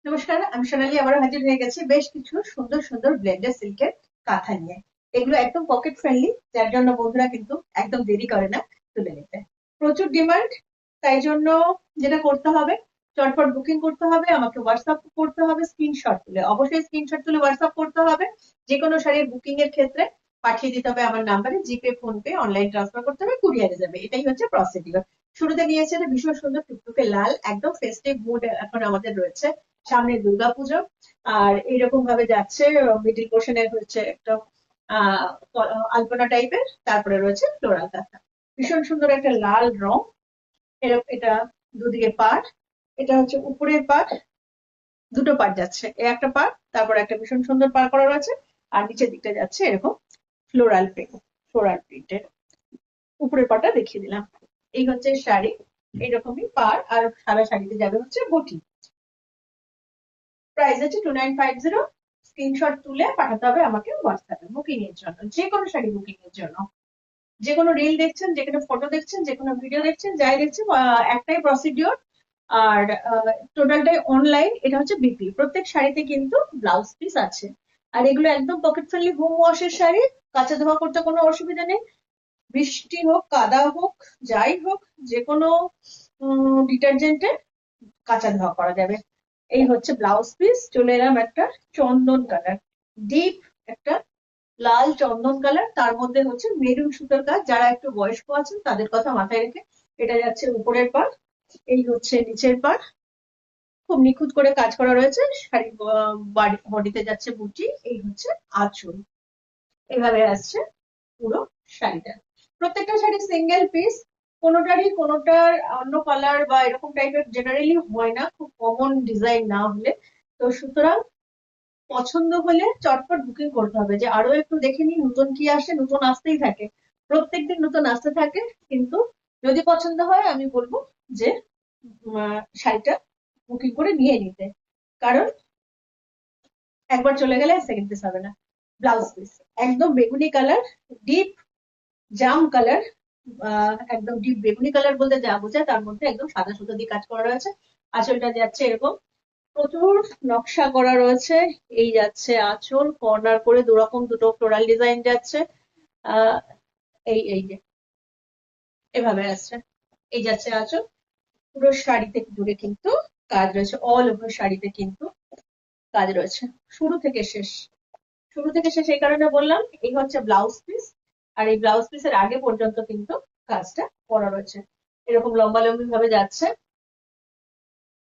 নমস্কার, আমি সোনালী আবারও হাজির হয়ে গেছি বেশ কিছু সুন্দর সুন্দর ব্লেন্ডার সিল্কের কাঁথা নিয়ে। এগুলো একদম পকেট ফ্রেন্ডলি, যার জন্য বন্ধুরা কিন্তু একদম দেরি করে না তুলে নিতে। প্রচুর ডিমান্ড, তাই জন্য যেটা করতে হবে, চটপট বুকিং করতে হবে, আমাকে হোয়াটসঅ্যাপ করতে হবে স্ক্রিনশট তুলে, অবশ্যই স্ক্রিনশট তুলে হোয়াটসঅ্যাপ করতে হবে। যে কোনো শাড়ির বুকিং এর ক্ষেত্রে পাঠিয়ে দিতে হবে আমার নাম্বারে, জিপে, ফোন পে, অনলাইন ট্রান্সফার করতে হবে, কুরিয়ারে যাবে, এটাই হচ্ছে প্রসিডিওর। শুরুতে নিয়েছে এটা ভীষণ সুন্দর টুকটুকে লাল, একদম ফেস্টিভ মুড এখন আমাদের রয়েছে, সামনে দুর্গাপুজো। আর এইরকম ভাবে যাচ্ছে, মিডিল পোর্শনে হচ্ছে একটা আহ আলপনা টাইপের, তারপরে রয়েছে ফ্লোরাল কাঁথা। ভীষণ সুন্দর একটা লাল রং। এটা দুদিকে পাড়, এটা হচ্ছে উপরের পাড়, দুটো পাড় যাচ্ছে, একটা পাড় তারপর একটা ভীষণ সুন্দর পাড় করা রয়েছে, আর নিচের দিকটা যাচ্ছে এরকম ফ্লোরাল প্রিন্টের। উপরের পাড়টা দেখিয়ে দিলাম। এই হচ্ছে শাড়ি, এইরকমই পাড়, আর সারা শাড়িতে যাবে হচ্ছে বুটি। প্রাইস হচ্ছে 2950। স্ক্রিনশট তুলে পাঠাতে হবে আমাকে হোয়াটসঅ্যাপে বুকিং এর জন্য, যে কোনো শাড়ি বুকিং এর জন্য। যে কোনো রিল দেখছেন, যে কোনো ফটো দেখছেন, যে কোনো ভিডিও দেখছেন, যাই দেখছেন, একটাই প্রসিডিওর। আর টোটালটাই অনলাইন। এটা হচ্ছে বিপি, প্রত্যেক শাড়িতে কিন্তু ব্লাউজ পিস আছে। আর এগুলো একদম পকেট ফ্রেন্ডলি হোম ওয়াশের শাড়ি, কাঁচা ধোয়া করতে কোনো অসুবিধা নেই। বৃষ্টি হোক, কাদা হোক, যাই হোক, যে কোনো ডিটারজেন্টে কাঁচা ধোয়া করা যাবে। এই হচ্ছে ব্লাউজ পিস। চলে এলাম একটা চন্দন কালার, ডিপ একটা লাল চন্দন কালার, তার মধ্যে হচ্ছে মেরুন সুতোর কাজ। যারা একটু বয়স্ক আছেন তাদের কথা মাথায় রেখে এটা যাচ্ছে উপরের পাড়, এই হচ্ছে নিচের পাড়। খুব নিখুঁত করে কাজ করা রয়েছে। শাড়ির বডিতে যাচ্ছে বুটি, এই হচ্ছে আঁচল। এইভাবে আসছে পুরো শাড়িটা। প্রত্যেকটা শাড়ি সিঙ্গেল পিস, কোনোটার অন্য কালার বা এরকম টাইপের জেনারেলি হয় না, খুব কমন ডিজাইন না হলে। তো সুতরাং পছন্দ হলে চটপট বুকিং করতে হবে, যে আরো একটু দেখে নিই নতুন কি আসে। নতুন আসতেই থাকে, প্রত্যেকদিন নতুন আসতে থাকে। কিন্তু যদি পছন্দ হয় আমি বলবো যে শাড়িটা বুকিং করে নিয়ে নিতে, কারণ একবার চলে গেলে সেকেন্ড পিস হবে না। ব্লাউজ পিস একদম বেগুনি কালার, ডিপ জাম কালার। একদম ডিপ বেগুনি কালার বলতে যা বোঝায় তার মধ্যে একদম সাদা সুতো দিয়ে কাজ করা রয়েছে। আঁচলটা যাচ্ছে এরকম, প্রচুর নকশা করা রয়েছে। এই যাচ্ছে আঁচল, কর্নার করে দুরকম দুটো ফ্লোরাল ডিজাইন যাচ্ছে। আহ এই যে এভাবে আসছে। এই যাচ্ছে আঁচল। পুরো শাড়িতে জুড়ে কিন্তু কাজ রয়েছে, অল ওভার শাড়িতে কিন্তু কাজ রয়েছে, শুরু থেকে শেষ। শুরু থেকে শেষ এই কারণে বললাম, এই হচ্ছে ব্লাউজ পিস। আর এই ব্লাউজ পিসের আগে পর্যন্ত কিন্তু কাজটা করা রয়েছে, এরকম লম্বা লম্বি ভাবে যাচ্ছে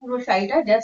পুরো শাড়িটা। জাস্ট